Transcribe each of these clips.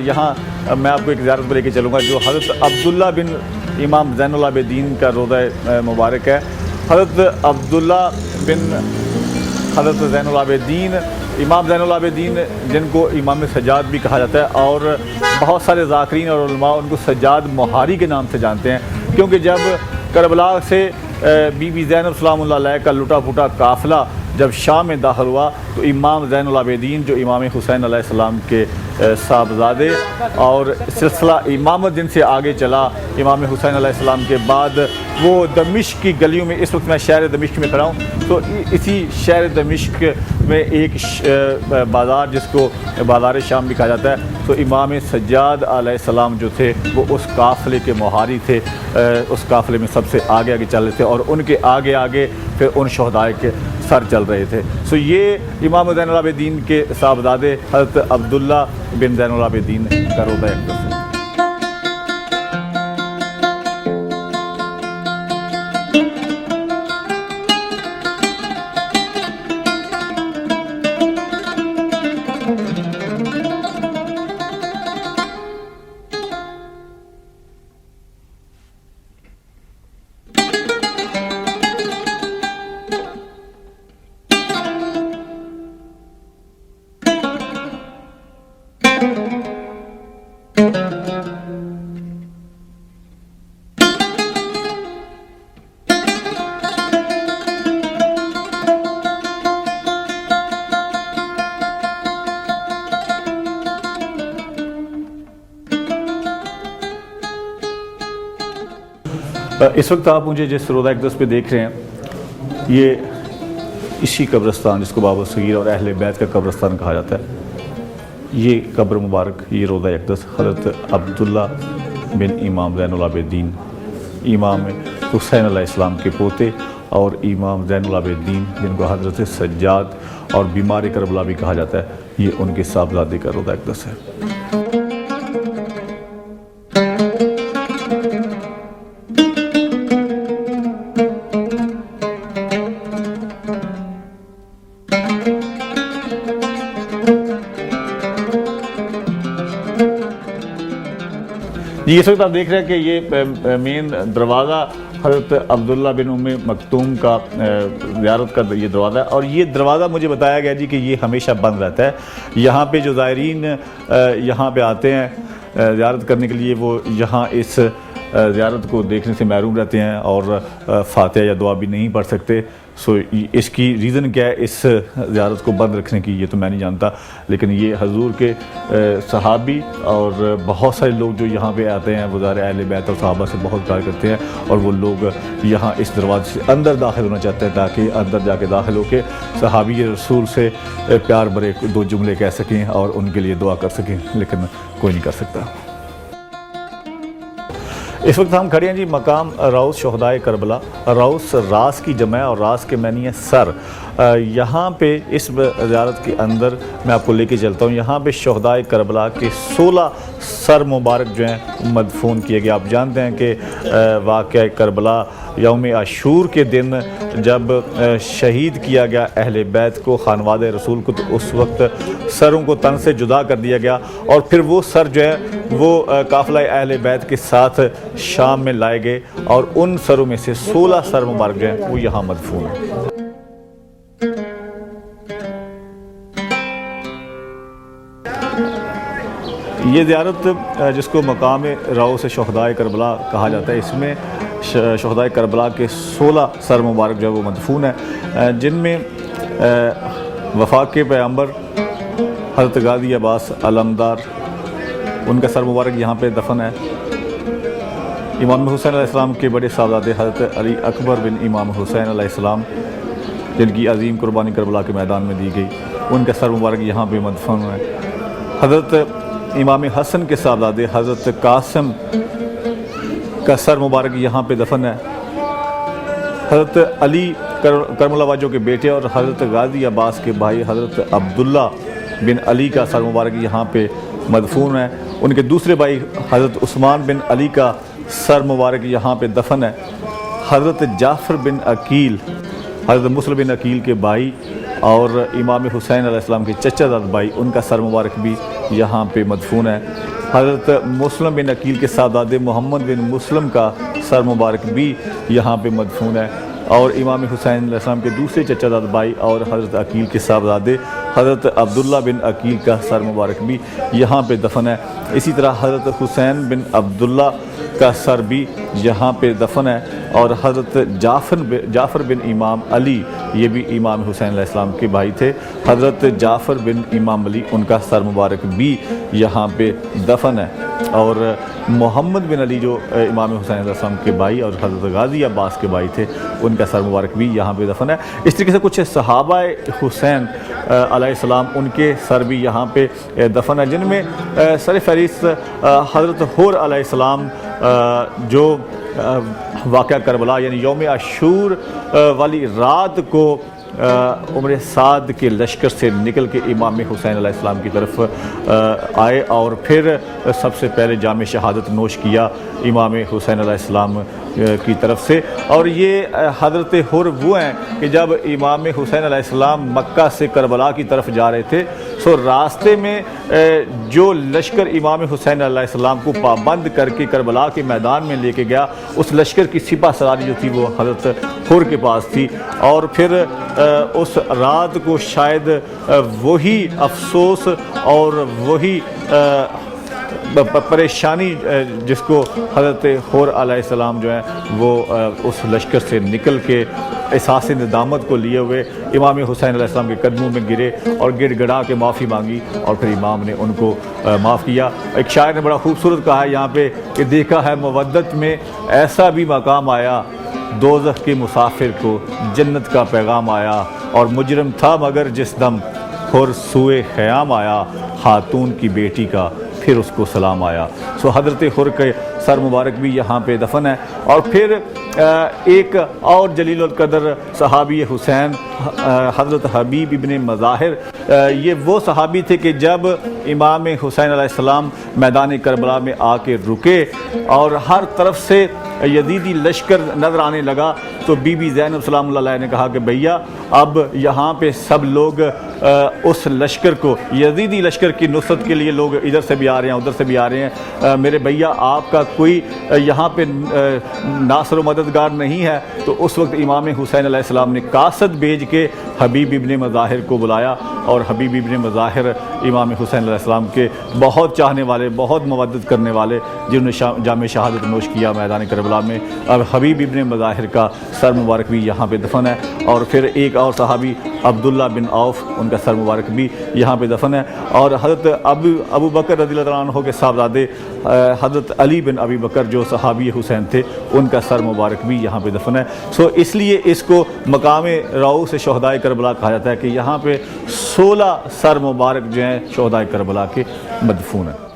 یہاں میں آپ کو ایک زیارت پہ لے کے چلوں گا جو حضرت عبداللہ بن امام زین العابدین کا روضہ مبارک ہے۔ حضرت عبداللہ بن حضرت زین العابدین، امام زین العابدین جن کو امام سجاد بھی کہا جاتا ہے، اور بہت سارے ذاکرین اور علماء ان کو سجاد مہاری کے نام سے جانتے ہیں، کیونکہ جب کربلا سے بی بی زینب سلام اللہ علیہ کا لٹا پھوٹا قافلہ جب شام میں داخل ہوا تو امام زین العابدین جو امام حسین علیہ السلام کے صاحبزادے اور سلسلہ امامت جن سے آگے چلا امام حسین علیہ السلام کے بعد، وہ دمشق کی گلیوں میں، اس وقت میں شہر دمشق میں کھڑا ہوں، تو اسی شہر دمشق میں ایک بازار جس کو بازار شام بھی کہا جاتا ہے، تو امام سجاد علیہ السلام جو تھے وہ اس قافلے کے مہاری تھے، اس قافلے میں سب سے آگے آگے چل رہے تھے، اور ان کے آگے آگے پھر ان شہداء کے سر چل رہے تھے۔ یہ امام زین العابدین کے صاحبزادے حضرت عبداللہ بن زین العابدین کا روضہ اقدس ہے۔ اس وقت آپ مجھے جس روضہ اقدس پہ دیکھ رہے ہیں، یہ اسی قبرستان جس کو باب الصغیر اور اہل بیت کا قبرستان کہا جاتا ہے، یہ قبر مبارک، یہ روضہ اقدس حضرت عبداللہ بن امام زین العابدین، امام حسین علیہ السلام کے پوتے، اور امام زین العابدین جن کو حضرت سجاد اور بیمار کربلا بھی کہا جاتا ہے، یہ ان کے صاحبزادے کا روضہ اقدس ہے۔ اس وقت آپ دیکھ رہے ہیں کہ یہ مین دروازہ حضرت عبداللہ بن ام مکتوم کا زیارت کا یہ دروازہ ہے، اور یہ دروازہ مجھے بتایا گیا جی کہ یہ ہمیشہ بند رہتا ہے۔ یہاں پہ جو زائرین یہاں پہ آتے ہیں زیارت کرنے کے لیے، وہ یہاں اس زیارت کو دیکھنے سے محروم رہتے ہیں اور فاتحہ یا دعا بھی نہیں پڑھ سکتے۔ اس کی ریزن کیا ہے اس زیارت کو بند رکھنے کی، یہ تو میں نہیں جانتا، لیکن یہ حضور کے صحابی اور بہت سارے لوگ جو یہاں پہ آتے ہیں، وزار اہل بیت اور صحابہ سے بہت پیار کرتے ہیں، اور وہ لوگ یہاں اس دروازے سے اندر داخل ہونا چاہتے ہیں تاکہ اندر جا کے داخل ہو کے صحابی رسول سے پیار بھرے دو جملے کہہ سکیں اور ان کے لیے دعا کر سکیں، لیکن کوئی نہیں کر سکتا۔ اس وقت ہم کھڑے ہیں جی مقام روض شہداء کربلا۔ روض راس کی جمع ہے اور راس کے معنی ہے سر۔ یہاں پہ اس زیارت کے اندر میں آپ کو لے کے چلتا ہوں، یہاں پہ شہداء کربلا کے 16 سر مبارک جو ہیں مدفون کیے گئے۔ آپ جانتے ہیں کہ واقعہ کربلا یوم عاشور کے دن جب شہید کیا گیا اہل بیت کو، خانواد رسول کو، تو اس وقت سروں کو تن سے جدا کر دیا گیا، اور پھر وہ سر جو ہے وہ قافلہ اہل بیت کے ساتھ شام میں لائے گئے، اور ان سروں میں سے 16 سر مبارک جو ہیں وہ یہاں مدفون ہیں۔ یہ زیارت جس کو مقام روض شہداء کربلا کہا جاتا ہے، اس میں شہداء کربلا کے 16 سر مبارک جو ہے وہ مدفون ہیں، جن میں وفاق کے پیغمبر حضرت غازی عباس علمدار، ان کا سر مبارک یہاں پہ دفن ہے۔ امام حسین علیہ السلام کے بڑے صاحبزادے حضرت علی اکبر بن امام حسین علیہ السلام، جن کی عظیم قربانی کربلا کے میدان میں دی گئی، ان کا سر مبارک یہاں پہ مدفن ہے۔ حضرت امام حسن کے صاحبزادے حضرت قاسم کا سر مبارک یہاں پہ دفن ہے۔ حضرت علی کرم اللہ وجہ کے بیٹے اور حضرت غازی عباس کے بھائی حضرت عبداللہ بن علی کا سر مبارک یہاں پہ مدفون ہے۔ ان کے دوسرے بھائی حضرت عثمان بن علی کا سر مبارک یہاں پہ دفن ہے۔ حضرت جعفر بن عقیل، حضرت مسلم بن عقیل کے بھائی اور امام حسین علیہ السلام کے چچا زاد بھائی، ان کا سر مبارک بھی یہاں پہ مدفون ہے۔ حضرت مسلم بن عقیل کے صاحبزادے محمد بن مسلم کا سر مبارک بھی یہاں پہ مدفون ہے، اور امام حسین علیہ السلام کے دوسرے چچا زاد بھائی اور حضرت عقیل کے صاحبزادے حضرت عبداللہ بن عقیل کا سر مبارک بھی یہاں پہ دفن ہے۔ اسی طرح حضرت حسین بن عبداللہ کا سر بھی یہاں پہ دفن ہے، اور حضرت جعفر بن امام علی، یہ بھی امام حسین علیہ السلام کے بھائی تھے، حضرت جعفر بن امام علی ان کا سر مبارک بھی یہاں پہ دفن ہے، اور محمد بن علی جو امام حسین علیہ السلام کے بھائی اور حضرت غازی عباس کے بھائی تھے، ان کا سر مبارک بھی یہاں پہ دفن ہے۔ اس طریقے سے کچھ صحابہ حسین علیہ السلام ان کے سر بھی یہاں پہ دفن ہے، جن میں سر فہرست حضرت حور علیہ السلام جو واقعہ کربلا یعنی یوم عاشور والی رات کو عمر سعد کے لشکر سے نکل کے امام حسین علیہ السلام کی طرف آئے، اور پھر سب سے پہلے جام شہادت نوش کیا امام حسین علیہ السلام کی طرف سے۔ اور یہ حضرت حر وہ ہیں کہ جب امام حسین علیہ السلام مکہ سے کربلا کی طرف جا رہے تھے، سو راستے میں جو لشکر امام حسین علیہ السلام کو پابند کر کے کربلا کے میدان میں لے کے گیا، اس لشکر کی سپہ سالاری جو تھی وہ حضرت حر کے پاس تھی، اور پھر اس رات کو شاید وہی افسوس اور وہی پریشانی جس کو حضرت حور علیہ السلام جو ہیں وہ اس لشکر سے نکل کے احساس ندامت کو لیے ہوئے امام حسین علیہ السلام کے قدموں میں گرے اور گڑ گڑا کے معافی مانگی، اور پھر امام نے ان کو معاف کیا۔ ایک شاعر نے بڑا خوبصورت کہا ہے یہاں پہ کہ دیکھا ہے مودت میں ایسا بھی مقام آیا، دوزخ کے مسافر کو جنت کا پیغام آیا، اور مجرم تھا مگر جس دم حر سوئے خیام آیا، خاتون کی بیٹی کا پھر اس کو سلام آیا۔ سو حضرت حر کے سر مبارک بھی یہاں پہ دفن ہے۔ اور پھر ایک اور جلیل القدر صحابی حسین حضرت حبیب ابن مظاہر، یہ وہ صحابی تھے کہ جب امام حسین علیہ السلام میدان کربلا میں آ کے رکے اور ہر طرف سے یزیدی لشکر نظر آنے لگا، تو بی بی زینب سلام اللہ علیہ نے کہا کہ بھیا اب یہاں پہ سب لوگ اس لشکر کو، یزیدی لشکر کی نصرت کے لیے لوگ ادھر سے بھی آ رہے ہیں ادھر سے بھی آ رہے ہیں، میرے بھیا آپ کا کوئی یہاں پہ ناصر و مددگار نہیں ہے۔ تو اس وقت امام حسین علیہ السلام نے قاصد بھیج کے حبیب ابن مظاہر کو بلایا، اور حبیب ابن مظاہر امام حسین علیہ السلام کے بہت چاہنے والے، بہت مودت کرنے والے، جنہوں نے جام شہادت نوش کیا میدان کربلا میں، اب حبیب ابن مظاہر کا سر مبارک بھی یہاں پہ دفن ہے۔ اور پھر ایک اور صحابی عبداللہ بن عوف، ان کا سر مبارک بھی یہاں پہ دفن ہے، اور حضرت ابو بکر رضی اللہ عنہ کے صاحبزادے حضرت علی بن ابی بکر جو صحابی حسین تھے، ان کا سر مبارک بھی یہاں پہ دفن ہے۔ سو اس لیے اس کو مقام رؤوس شہدائے کربلا کہا جاتا ہے کہ یہاں پہ 16 سر مبارک جو ہیں شہدائے کربلا کے مدفون ہیں۔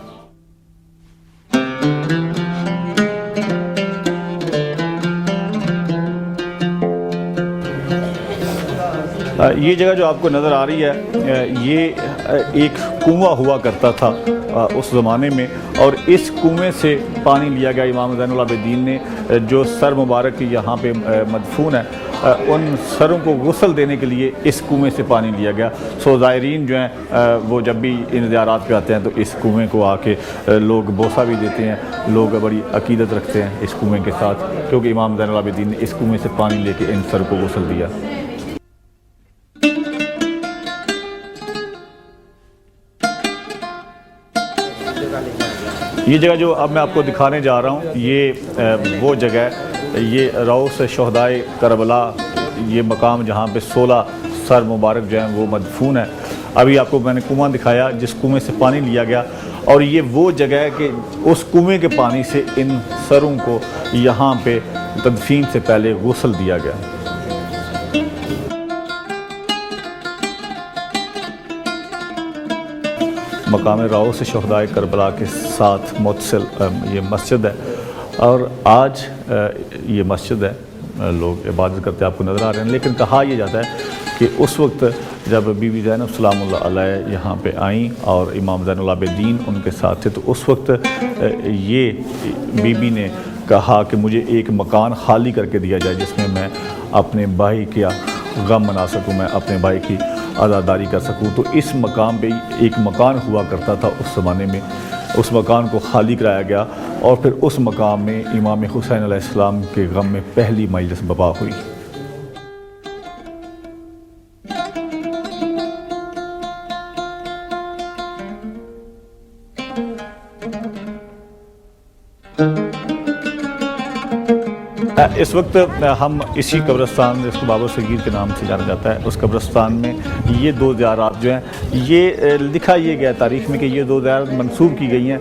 یہ جگہ جو آپ کو نظر آ رہی ہے، یہ ایک کنواں ہوا کرتا تھا اس زمانے میں، اور اس کنویں سے پانی لیا گیا۔ امام زین العابدین نے جو سر مبارک یہاں پہ مدفون ہے، ان سروں کو غسل دینے کے لیے اس کنویں سے پانی لیا گیا۔ سو زائرین جو ہیں وہ جب بھی ان زیارات پہ آتے ہیں تو اس کنویں کو آ کے لوگ بوسہ بھی دیتے ہیں، لوگ بڑی عقیدت رکھتے ہیں اس کنویں کے ساتھ، کیونکہ امام زین العابدین نے اس کنویں سے پانی لے کے ان سر کو غسل دیا۔ یہ جگہ جو اب میں آپ کو دکھانے جا رہا ہوں، یہ وہ جگہ ہے، یہ رؤوس شہدائے کربلا، یہ مقام جہاں پہ 16 سر مبارک جو ہیں وہ مدفون ہیں۔ ابھی آپ کو میں نے کنواں دکھایا جس کنویں سے پانی لیا گیا، اور یہ وہ جگہ ہے کہ اس کنویں کے پانی سے ان سروں کو یہاں پہ تدفین سے پہلے غسل دیا گیا۔ مقام رؤوس شہدائے کربلا کے ساتھ متصل یہ مسجد ہے، اور آج یہ مسجد ہے، لوگ عبادت کرتے آپ کو نظر آ رہے ہیں۔ لیکن کہا یہ جاتا ہے کہ اس وقت جب بی بی زینب سلام اللہ علیہ یہاں پہ آئیں اور امام زین العابدین ان کے ساتھ تھے، تو اس وقت یہ بی بی نے کہا کہ مجھے ایک مکان خالی کر کے دیا جائے جس میں میں اپنے بھائی کا غم منا سکوں، میں اپنے بھائی کی عزاداری کر سکوں۔ تو اس مقام پہ ایک مکان ہوا کرتا تھا اس زمانے میں، اس مکان کو خالی کرایا گیا اور پھر اس مقام میں امام حسین علیہ السلام کے غم میں پہلی مجلس برپا ہوئی۔ اس وقت ہم اسی قبرستان، جس کو بابا صغیر کے نام سے جانا جاتا ہے، اس قبرستان میں یہ دو زیارات جو ہیں، یہ لکھا یہ گیا تاریخ میں کہ یہ دو زیارات منسوب کی گئی ہیں۔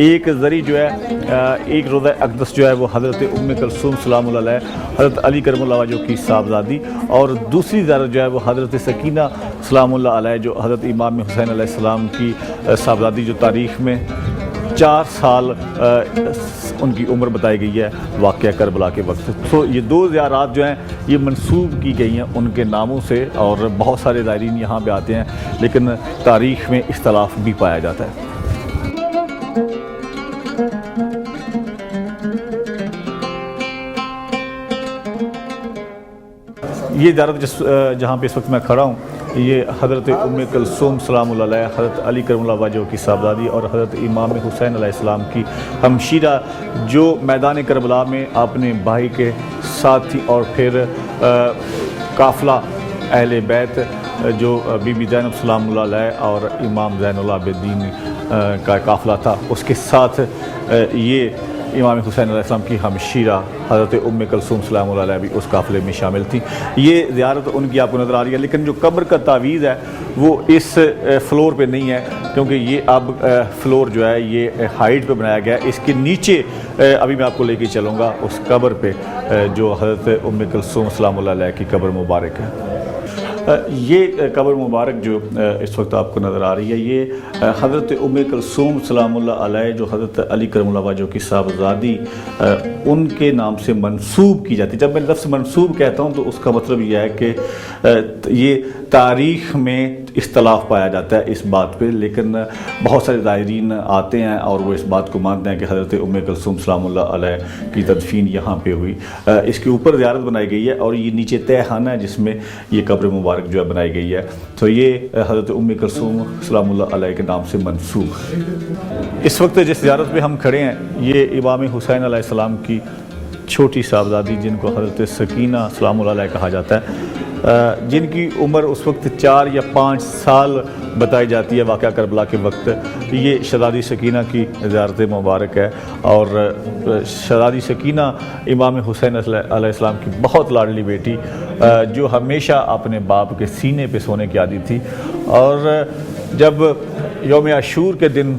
ایک ذریعہ جو ہے، ایک روضہ اقدس جو ہے وہ حضرت ام کلثوم سلام اللہ علیہ، حضرت علی کرم اللہ وجہہ کی صاحبزادی، اور دوسری زیارت جو ہے وہ حضرت سکینہ سلام اللہ علیہ، جو حضرت امام حسین علیہ السلام کی صاحبزادی، جو تاریخ میں 4 سال ان کی عمر بتائی گئی ہے واقعہ کربلا کے وقت۔ تو یہ دو زیارات جو ہیں یہ منسوب کی گئی ہیں ان کے ناموں سے، اور بہت سارے زائرین یہاں پہ آتے ہیں، لیکن تاریخ میں اختلاف بھی پایا جاتا ہے۔ یہ زیارت جہاں پہ اس وقت میں کھڑا ہوں، یہ حضرت ام کلثوم سلام اللہ علیہ، حضرت علی کرم اللہ وجہہ کی صاحبزادی اور حضرت امام حسین علیہ السلام کی ہمشیرہ، جو میدان کربلا میں اپنے بھائی کے ساتھ تھی، اور پھر قافلہ اہل بیت جو بی بی زینب سلام اللہ علیہ اور امام زین العابدین کا قافلہ تھا، اس کے ساتھ یہ امام حسین علیہ السلام کی ہمشیرہ حضرت ام کلثوم سلام اللہ علیہ بھی اس قافلے میں شامل تھیں۔ یہ زیارت ان کی آپ کو نظر آ رہی ہے، لیکن جو قبر کا تعویذ ہے وہ اس فلور پہ نہیں ہے، کیونکہ یہ اب فلور جو ہے یہ ہائٹ پہ بنایا گیا ہے۔ اس کے نیچے ابھی میں آپ کو لے کے چلوں گا اس قبر پہ، جو حضرت ام کلثوم سلام اللہ علیہ کی قبر مبارک ہے۔ یہ قبر مبارک جو اس وقت آپ کو نظر آ رہی ہے، یہ حضرت ام کلثوم سلام اللہ علیہ، جو حضرت علی کرم اللہ وجہہ کی صاحبزادی ان کے نام سے منسوب کی جاتی ہے۔ جب میں لفظ منسوب کہتا ہوں تو اس کا مطلب یہ ہے کہ یہ تاریخ میں اختلاف پایا جاتا ہے اس بات پہ، لیکن بہت سارے زائرین آتے ہیں اور وہ اس بات کو مانتے ہیں کہ حضرت ام کلثوم سلام اللہ علیہ کی تدفین یہاں پہ ہوئی۔ اس کے اوپر زیارت بنائی گئی ہے، اور یہ نیچے تہ خانہ ہے جس میں یہ قبر مبارک جو ہے بنائی گئی ہے۔ تو یہ حضرت ام کلثوم سلام اللہ علیہ کے نام سے منسوب ہے۔ اس وقت جس زیارت پہ ہم کھڑے ہیں، یہ امام حسین علیہ السلام کی چھوٹی صاحبزادی، جن کو حضرت سکینہ سلام اللہ علیہ کہا جاتا ہے، جن کی عمر اس وقت 4 یا 5 سال بتائی جاتی ہے واقعہ کربلا کے وقت، یہ شہزادی سکینہ کی زیارت مبارک ہے۔ اور شہزادی سکینہ امام حسین علیہ السلام کی بہت لاڈلی بیٹی، جو ہمیشہ اپنے باپ کے سینے پہ سونے کی عادی تھی، اور جب یوم عاشور کے دن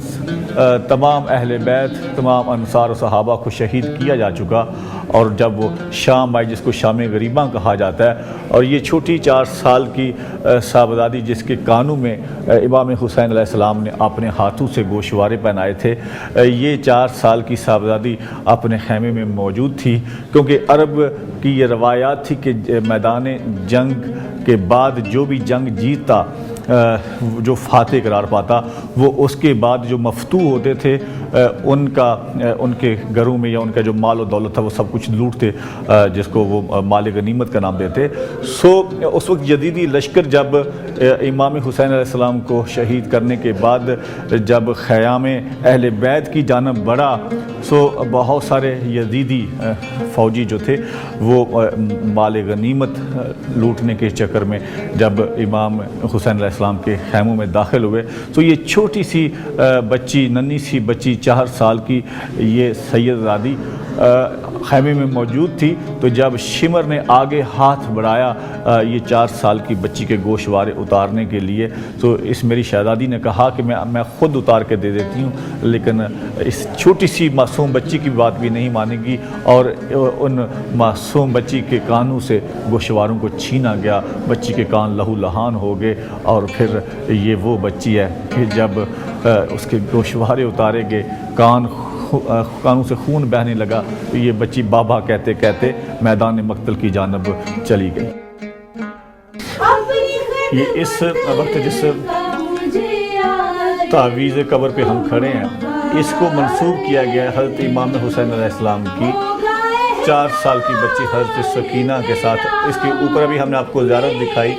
تمام اہل بیت، تمام انصار و صحابہ کو شہید کیا جا چکا، اور جب وہ شام آئی، جس کو شام غریباں کہا جاتا ہے، اور یہ چھوٹی 4 سال کی صاحبزادی، جس کے کانوں میں امام حسین علیہ السلام نے اپنے ہاتھوں سے گوشوارے پہنائے تھے، یہ 4 سال کی صاحبزادی اپنے خیمے میں موجود تھی، کیونکہ عرب کی یہ روایات تھی کہ میدان جنگ کے بعد جو بھی جنگ جیتتا، جو فاتح قرار پاتا، وہ اس کے بعد جو مفتوح ہوتے تھے ان کے گھروں میں یا ان کا جو مال و دولت تھا وہ سب کچھ لوٹتے، جس کو وہ مال غنیمت کا نام دیتے۔ اس وقت یزیدی لشکر جب امام حسین علیہ السلام کو شہید کرنے کے بعد جب خیام اہل بیت کی جانب بڑھا، بہت سارے یزیدی فوجی جو تھے وہ مال غنیمت لوٹنے کے چکر میں جب امام حسین علیہ السلام کے خیموں میں داخل ہوئے، تو یہ چھوٹی سی بچی، ننھی سی بچی، 4 سال کی یہ سیدزادی خیمے میں موجود تھی۔ تو جب شمر نے آگے ہاتھ بڑھایا یہ 4 سال کی بچی کے گوشوارے اتارنے کے لیے، تو اس میری شہزادی نے کہا کہ میں خود اتار کے دے دیتی ہوں، لیکن اس چھوٹی سی معصوم بچی کی بات بھی نہیں مانے گی، اور ان معصوم بچی کے کانوں سے گوشواروں کو چھینا گیا، بچی کے کان لہو لہان ہو گئے، اور پھر یہ وہ بچی ہے کہ جب اس کے گوشوارے اتارے گئے، کانوں سے خون بہنے لگا، تو یہ بچی بابا کہتے کہتے میدان مقتل کی جانب چلی گئی۔ یہ اس وقت جس تعویذ قبر پہ ہم کھڑے ہیں، اس کو منسوب کیا گیا ہے حضرت امام حسین علیہ السلام کی 4 سال کی بچی حضرت سکینہ کے ساتھ۔ اس کے اوپر ابھی ہم نے آپ کو زیارت دکھائی،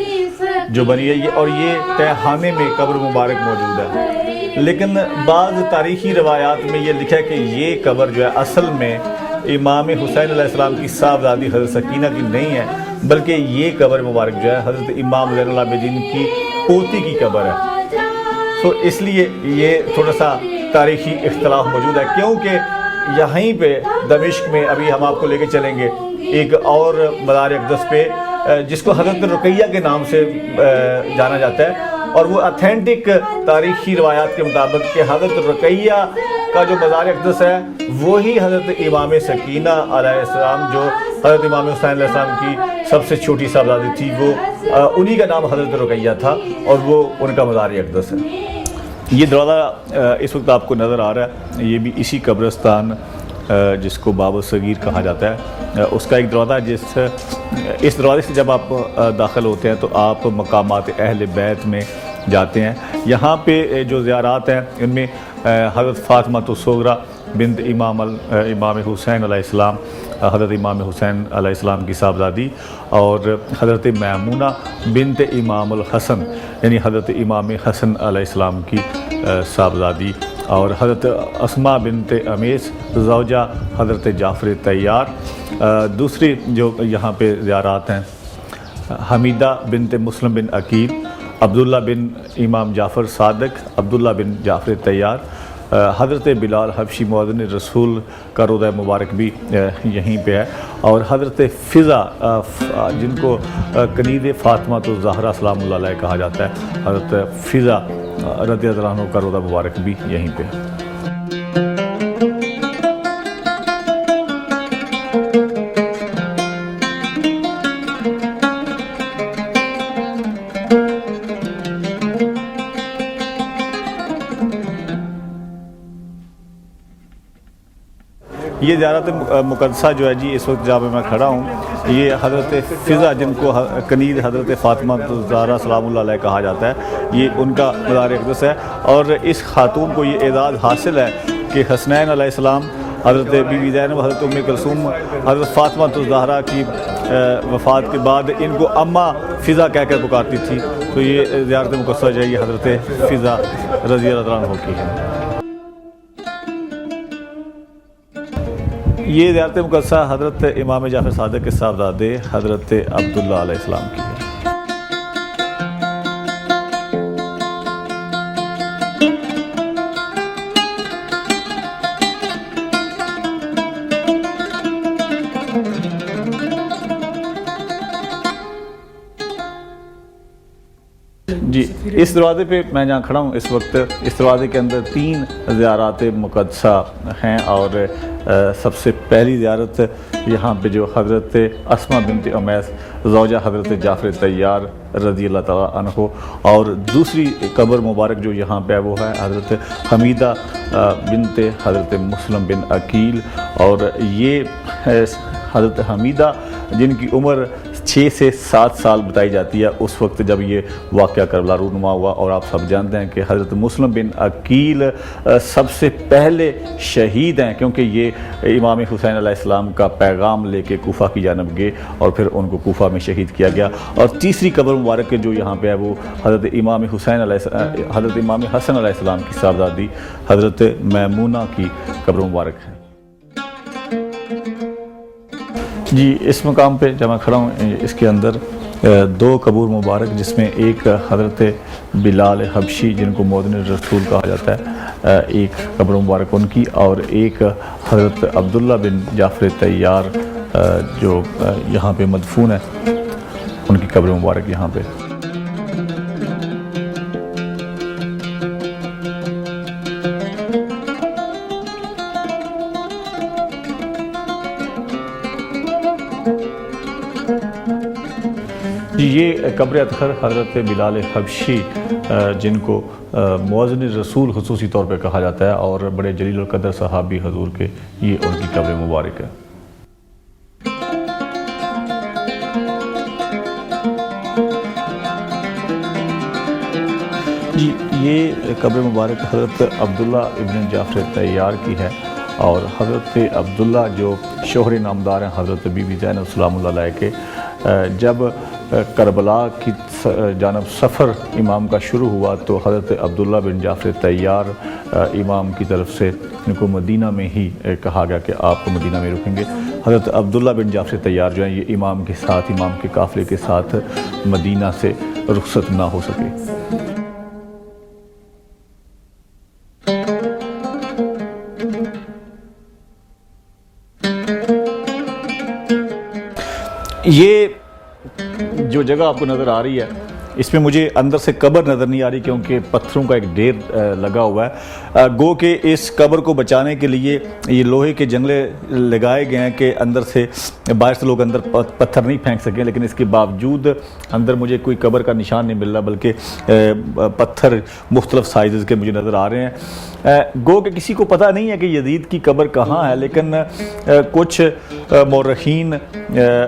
جو بنی ہے اور یہ تہخانے میں قبر مبارک موجود ہے، لیکن بعض تاریخی روایات میں یہ لکھا ہے کہ یہ قبر جو ہے اصل میں امام حسین علیہ السلام کی صاحبزادی حضرت سکینہ کی نہیں ہے، بلکہ یہ قبر مبارک جو ہے حضرت امام زین العابدین کی پوتی کی قبر ہے۔ تو اس لیے یہ تھوڑا سا تاریخی اختلاف موجود ہے، کیونکہ یہیں پہ دمشق میں ابھی ہم آپ کو لے کے چلیں گے ایک اور مزار اقدس پہ جس کو حضرت رقیہ کے نام سے جانا جاتا ہے، اور وہ اتھینٹک تاریخی روایات کے مطابق کہ حضرت رقیہ کا جو مزار اقدس ہے وہی حضرت امام سکینہ علیہ السلام جو حضرت امام حسین علیہ السلام کی سب سے چھوٹی صاحبزادی تھی، وہ انہی کا نام حضرت رقیہ تھا اور وہ ان کا مزار اقدس ہے۔ یہ دروازہ اس وقت آپ کو نظر آ رہا ہے، یہ بھی اسی قبرستان جس کو باب الصغیر کہا جاتا ہے اس کا ایک دروازہ، اس دروازے سے جب آپ داخل ہوتے ہیں تو آپ مقامات اہل بیت میں جاتے ہیں۔ یہاں پہ جو زیارات ہیں ان میں حضرت فاطمہ الصغریٰ بنت امام حسین علیہ السلام، حضرت امام حسین علیہ السلام کی صاحبزادی، اور حضرت میمونہ بنت امام الحسن یعنی حضرت امام حسن علیہ السلام کی صاحبزادی، اور حضرت اسماء بنت امیس زوجہ حضرت جعفر طیار۔ دوسری جو یہاں پہ زیارات ہیں حمیدہ بنت مسلم بن عقیل، عبداللہ بن امام جعفر صادق، عبداللہ بن جعفر طیار، حضرت بلال حبشی مؤذن رسول کا روضہ مبارک بھی یہیں پہ ہے، اور حضرت فضا جن کو کنیز فاطمہ الزہرا سلام اللہ علیہ کہا جاتا ہے، حضرت فضا رضی اللہ عنہ کا روضہ مبارک بھی یہیں پہ ہے۔ یہ زیارت مقدسہ جو ہے جی اس وقت جہاں پہ میں کھڑا ہوں، یہ حضرت فضا جن کو کنیز حضرت فاطمہ الزہرا سلام اللہ علیہ کہا جاتا ہے، یہ ان کا مزار اقدس ہے، اور اس خاتون کو یہ اعزاز حاصل ہے کہ حسنین علیہ السلام، حضرت بی بی زینب، حضرت ام کلثوم، حضرت فاطمہ الزہرا کی وفات کے بعد ان کو اماں فضا کہہ کر پکارتی تھی، تو یہ زیارت مقدسہ جو ہے یہ حضرت فضا رضی اللہ عنہ کی ہے۔ یہ زیارت مقدسہ حضرت امام جعفر صادق کے صاحبزادے حضرت عبداللہ علیہ السلام کی ہے۔ جی اس دروازے پہ میں جہاں کھڑا ہوں اس وقت، اس دروازے کے اندر 3 زیارات مقدسہ ہیں، اور سب سے پہلی زیارت یہاں پہ جو حضرت اسماء بنت امیس زوجہ حضرت جعفر طیار رضی اللہ تعالیٰ عنہ، اور دوسری قبر مبارک جو یہاں پہ ہے وہ ہے حضرت حمیدہ بنت حضرت مسلم بن عقیل، اور یہ حضرت حمیدہ جن کی عمر 6 سے 7 سال بتائی جاتی ہے اس وقت جب یہ واقعہ کربلا رونما ہوا، اور آپ سب جانتے ہیں کہ حضرت مسلم بن عقیل سب سے پہلے شہید ہیں، کیونکہ یہ امام حسین علیہ السلام کا پیغام لے کے کوفہ کی جانب گئے اور پھر ان کو کوفہ میں شہید کیا گیا۔ اور تیسری قبر مبارک جو یہاں پہ ہے وہ حضرت امام حسن علیہ السلام کی صاحبزادی حضرت میمونہ کی قبر مبارک ہے۔ جی اس مقام پہ جب میں کھڑا ہوں اس کے اندر 2 قبور مبارک، جس میں ایک حضرت بلال حبشی جن کو مؤذن رسول کہا جاتا ہے، ایک قبر مبارک ان کی، اور ایک حضرت عبداللہ بن جعفر طیار جو یہاں پہ مدفون ہے، ان کی قبر مبارک یہاں پہ۔ یہ قبر اطہر حضرت بلال حبشی جن کو مؤذن رسول خصوصی طور پہ کہا جاتا ہے اور بڑے جلیل القدر صحابی حضور کے، یہ ان کی قبر مبارک ہے۔ جی یہ قبر مبارک حضرت عبداللہ ابن جعفر طیار کی ہے، اور حضرت عبداللہ جو شوہر نامدار ہیں حضرت بی بی زینب سلام اللہ علیہ کے، جب کربلا کی جانب سفر امام کا شروع ہوا تو حضرت عبداللہ بن جعفر طیار امام کی طرف سے ان کو مدینہ میں ہی کہا گیا کہ آپ مدینہ میں رکیں گے۔ حضرت عبداللہ بن جعفر طیار جو ہیں یہ امام کے ساتھ، امام کے قافلے کے ساتھ مدینہ سے رخصت نہ ہو سکے۔ یہ جو جگہ آپ کو نظر آ رہی ہے اس میں مجھے اندر سے قبر نظر نہیں آ رہی کیونکہ پتھروں کا ایک ڈھیر لگا ہوا ہے، گو کہ اس قبر کو بچانے کے لیے یہ لوہے کے جنگلے لگائے گئے ہیں کہ اندر سے باہر سے لوگ اندر پتھر نہیں پھینک سکیں، لیکن اس کے باوجود اندر مجھے کوئی قبر کا نشان نہیں مل رہا، بلکہ پتھر مختلف سائزز کے مجھے نظر آ رہے ہیں۔ گو کہ کسی کو پتہ نہیں ہے کہ یزید کی قبر کہاں ہے، لیکن کچھ مورخین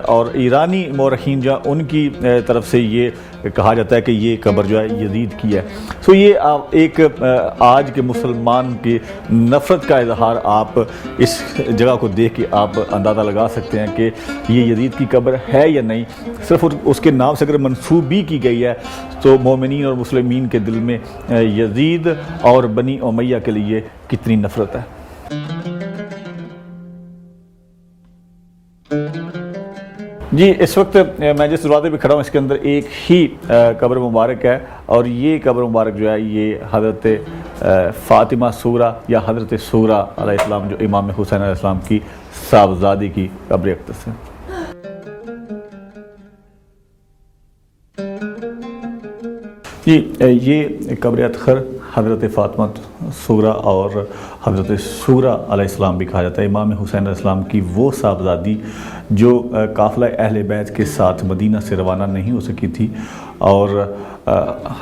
اور ایرانی مورخین جو ہیں ان کی طرف سے یہ کہا جاتا ہے کہ یہ قبر جو ہے یزید کی ہے۔ سو یہ ایک آج کے مسلمان کی نفرت کا اظہار آپ اس جگہ کو دیکھ کے آپ اندازہ لگا سکتے ہیں کہ یہ یزید کی قبر ہے یا نہیں۔ صرف اس کے نام سے اگر منسوب بھی کی گئی ہے تو مومنین اور مسلمین کے دل میں یزید اور بنی امیہ کے لیے کتنی نفرت ہے۔ جی اس وقت میں جس دروازے پہ کھڑا ہوں اس کے اندر ایک ہی قبر مبارک ہے، اور یہ قبر مبارک جو ہے یہ حضرت فاطمہ سغریٰ یا حضرت سغریٰ علیہ السلام جو امام حسین علیہ السلام کی صاحبزادی کی قبر اقدس ہے۔ جی یہ قبر اطہر حضرت فاطمہ سغریٰ اور حضرت سغریٰ علیہ السلام بھی کہا جاتا ہے، امام حسین علیہ السلام کی وہ صاحبزادی جو قافلہ اہل بیت کے ساتھ مدینہ سے روانہ نہیں ہو سکی تھی، اور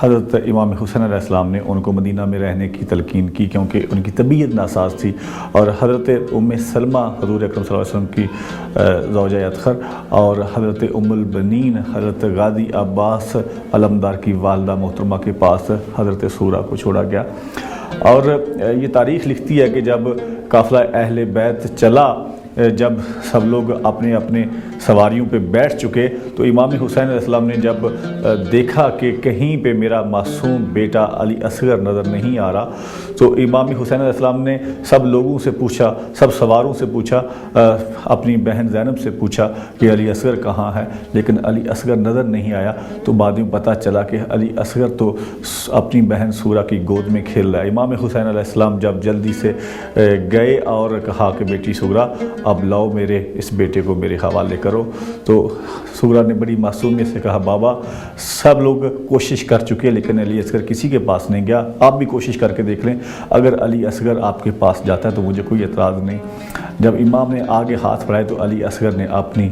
حضرت امام حسین علیہ السلام نے ان کو مدینہ میں رہنے کی تلقین کی کیونکہ ان کی طبیعت ناساز تھی، اور حضرت ام سلمہ حضور اکرم صلی اللہ علیہ وسلم کی زوجہ اطہر اور حضرت ام البنین حضرت غازی عباس علمدار کی والدہ محترمہ کے پاس حضرت سغریٰ کو چھوڑا گیا۔ اور یہ تاریخ لکھتی ہے کہ جب قافلہ اہل بیت چلا، جب سب لوگ اپنے اپنے سواریوں پہ بیٹھ چکے تو امام حسین علیہ السلام نے جب دیکھا کہ کہیں پہ میرا معصوم بیٹا علی اصغر نظر نہیں آ رہا تو امام حسین علیہ السلام نے سب لوگوں سے پوچھا، سب سواروں سے پوچھا، اپنی بہن زینب سے پوچھا کہ علی اصغر کہاں ہے، لیکن علی اصغر نظر نہیں آیا۔ تو بعد میں پتہ چلا کہ علی اصغر تو اپنی بہن سغریٰ کی گود میں کھیل رہا ہے۔ امام حسین علیہ السلام جب جلدی سے گئے اور کہا کہ بیٹی سغریٰ اب لاؤ میرے اس بیٹے کو میرے حوالے کرو، تو سغریٰ نے بڑی معصومیت سے کہا بابا سب لوگ کوشش کر چکے لیکن علی اصغر کسی کے پاس نہیں گیا، آپ بھی کوشش کر کے دیکھ لیں، اگر علی اصغر آپ کے پاس جاتا ہے تو مجھے کوئی اعتراض نہیں۔ جب امام نے آگے ہاتھ بڑھائے تو علی اصغر نے اپنی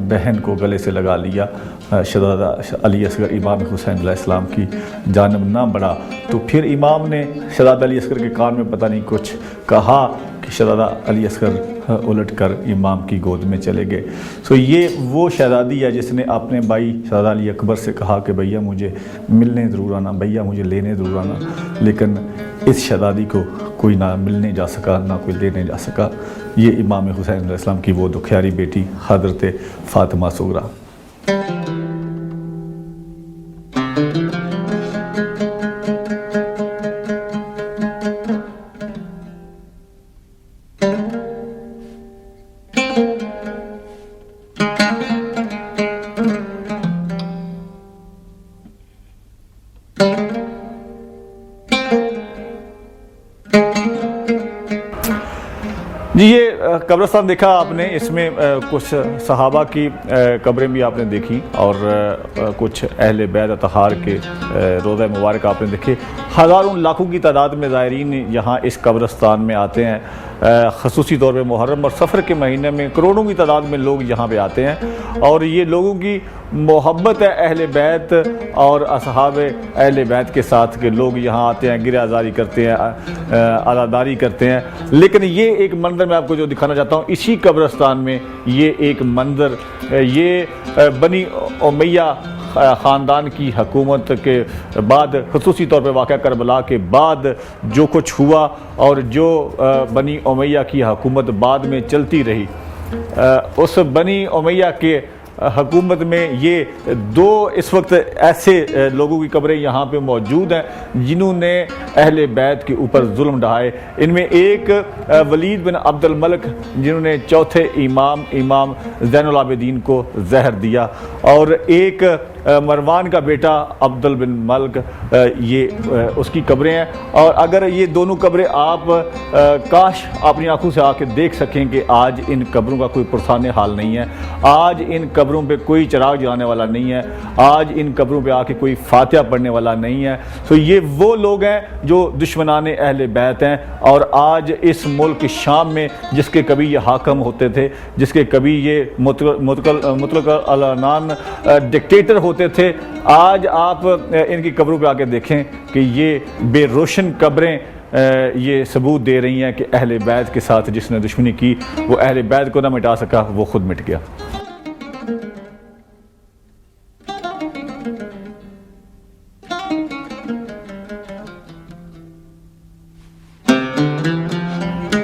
بہن کو گلے سے لگا لیا، شہزادہ علی اصغر امام حسین علیہ السلام کی جانب نہ بڑھا، تو پھر امام نے شہزادہ علی اصغر کے کان میں پتہ نہیں کچھ کہا کہ شہزادہ علی اصغر الٹ کر امام کی گود میں چلے گئے۔ سو یہ وہ شہزادی ہے جس نے اپنے بھائی شہزادہ علی اکبر سے کہا کہ بھیا مجھے ملنے ضرور آنا، بھیا مجھے لینے ضرور آنا، لیکن اس شہزادی کو کوئی نہ ملنے جا سکا نہ کوئی لینے جا سکا۔ یہ امام حسین علیہ السلام کی وہ دکھیاری بیٹی حضرت فاطمہ سغریٰ۔ جی یہ قبرستان دیکھا آپ نے، اس میں کچھ صحابہ کی قبریں بھی آپ نے دیکھی اور کچھ اہل بیت اطہار کے روضہ مبارک آپ نے دیکھے۔ ہزاروں لاکھوں کی تعداد میں زائرین یہاں اس قبرستان میں آتے ہیں، خصوصی طور پہ محرم اور سفر کے مہینے میں کروڑوں کی تعداد میں لوگ یہاں پہ آتے ہیں، اور یہ لوگوں کی محبت ہے اہل بیت اور اصحاب اہل بیت کے ساتھ کہ لوگ یہاں آتے ہیں، گرہ آزاری کرتے ہیں، عزاداری کرتے ہیں۔ لیکن یہ ایک منظر میں آپ کو جو دکھانا چاہتا ہوں، اسی قبرستان میں یہ ایک منظر، یہ بنی امیہ خاندان کی حکومت کے بعد، خصوصی طور پہ واقعہ کربلا کے بعد جو کچھ ہوا اور جو بنی امیہ کی حکومت بعد میں چلتی رہی، اس بنی امیہ کے حکومت میں یہ دو اس وقت ایسے لوگوں کی قبریں یہاں پہ موجود ہیں جنہوں نے اہل بیت کے اوپر ظلم ڈھائے. ان میں ایک ولید بن عبد الملک جنہوں نے چوتھے امام زین العابدین کو زہر دیا, اور ایک مروان کا بیٹا عبد بن ملک, یہ اس کی قبریں ہیں. اور اگر یہ دونوں قبریں آپ کاش اپنی آنکھوں سے آ کے دیکھ سکیں کہ آج ان قبروں کا کوئی پرسان حال نہیں ہے, آج ان قبروں پہ کوئی چراغ جلانے والا نہیں ہے, آج ان قبروں پہ آ کے کوئی فاتحہ پڑھنے والا نہیں ہے. تو یہ وہ لوگ ہیں جو دشمنان اہل بیت ہیں, اور آج اس ملک شام میں جس کے کبھی یہ حاکم ہوتے تھے, جس کے کبھی یہ مطلق العنان ڈکٹیٹر ہوتے تھے, آج آپ ان کی قبروں پہ آ کے دیکھیں کہ یہ بے روشن قبریں یہ ثبوت دے رہی ہیں کہ اہل بیت کے ساتھ جس نے دشمنی کی وہ اہل بیت کو نہ مٹا سکا, وہ خود مٹ گیا.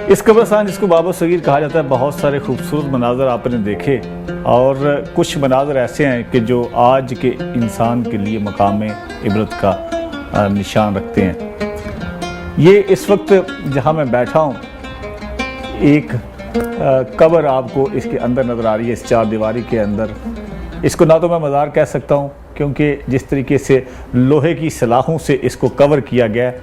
اس قبرستان جس کو باب الصغیر کہا جاتا ہے, بہت سارے خوبصورت مناظر آپ نے دیکھے, اور کچھ مناظر ایسے ہیں کہ جو آج کے انسان کے لیے مقام عبرت کا نشان رکھتے ہیں. یہ اس وقت جہاں میں بیٹھا ہوں, ایک قبر آپ کو اس کے اندر نظر آ رہی ہے, اس چار دیواری کے اندر. اس کو نہ تو میں مزار کہہ سکتا ہوں کیونکہ جس طریقے سے لوہے کی سلاخوں سے اس کو کور کیا گیا ہے,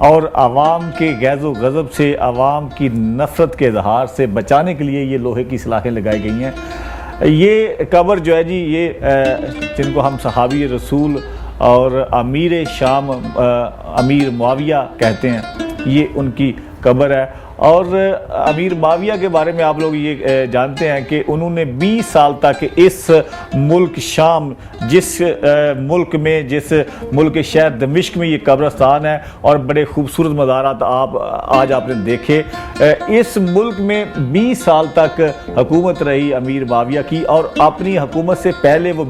اور عوام کے غیظ و غضب سے, عوام کی نفرت کے اظہار سے بچانے کے لیے یہ لوہے کی سلاخیں لگائی گئی ہیں. یہ قبر جو ہے جی, یہ جن کو ہم صحابی رسول اور امیر شام امیر معاویہ کہتے ہیں, یہ ان کی قبر ہے. اور امیر معاویہ کے بارے میں آپ لوگ یہ جانتے ہیں کہ انہوں نے 20 سال تک اس ملک شام, جس ملک میں, جس ملک شہر دمشق میں یہ قبرستان ہے, اور بڑے خوبصورت مزارات آج آپ نے دیکھے, اس ملک میں 20 سال تک حکومت رہی امیر معاویہ کی, اور اپنی حکومت سے پہلے وہ